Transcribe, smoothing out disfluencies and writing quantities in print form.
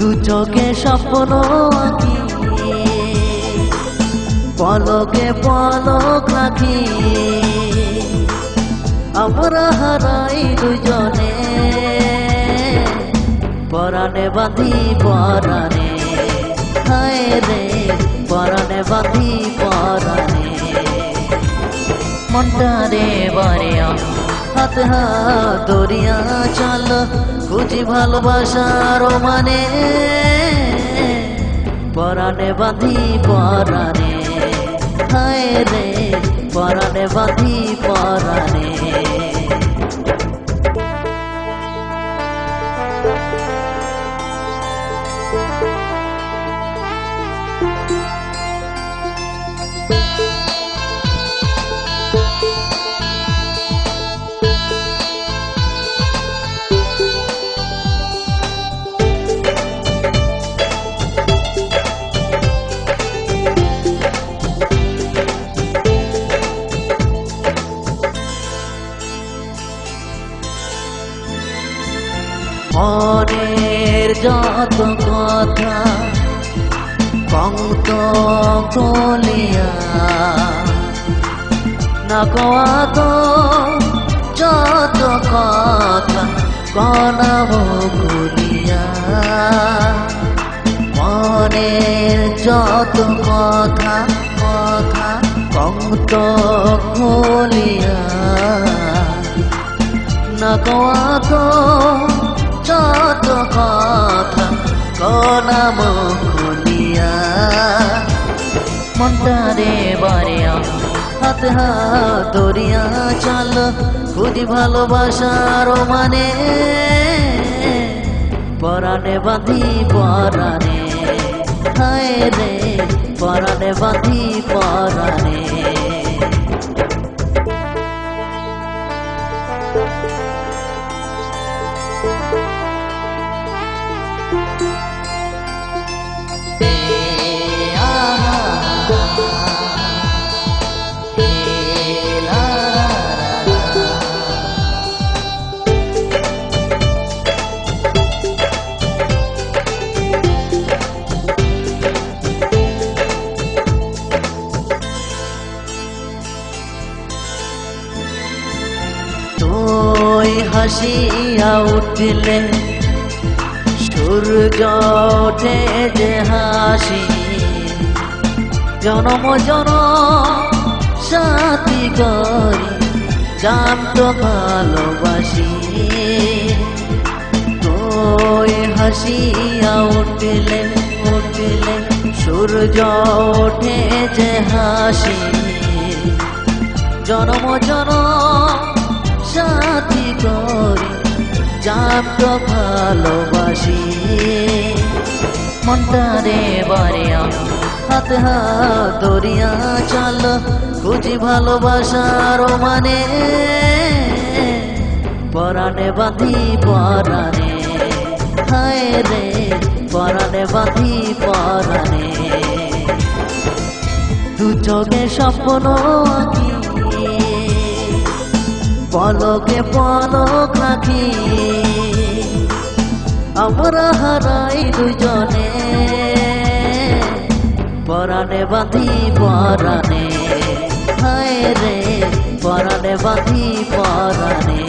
দু চোখে স্বপ্ন আঁকি, পলকে পলক রাখি, আমরা হারাই দুজনে, পরাণে বাঁধি পরাণে, হায় রে পরাণে বাঁধি পরাণে। মনটারে বাড়িয়া হাত হাত ধরিয়া চল, খুঁজি ভালোবাসার মানে, পরাণে বাঁধি পরাণে, হায় রে পরাণে বাঁধি পরাণে। মনের যত কথা কত বলিয়া না কওয়া তো যত কথা কনাব করিয়া, মনের যত কথা কথা কত বলিয়া না কওয়া তো যত কথা কনাম খুলিয়া। মনটারে বাড়িয়া হাত হাত ধরিয়া চল, খুঁজি ভালোবাসার মানে, পরাণে বাঁধি পরাণে, হায় রে পরাণে বাঁধি পরাণে। তুই হাসিয়া উঠলে সূর্য ওঠে যে হাসি, জনম জনম সাথী করি জানত ভালোবাসি। তুই হাসিয়া উঠলে উঠলে সূর্য ওঠে যে হাসি, জনম জনম সাথী করি জানত ভালোবাসি। মনটারে বাড়িয়া হাত হাত ধরিয়া চল, খুঁজি ভালোবাসার মানে, পরাণে বাঁধি পরাণে, হায় রে পরাণে বাঁধি পরাণে। দু চোখে স্বপ্ন আঁকি, পলকে পলক রাখি, আমরা হারাই দুজনে, পরাণে বাঁধি পরাণে, হায় রে পরাণে বাঁধি পরাণে।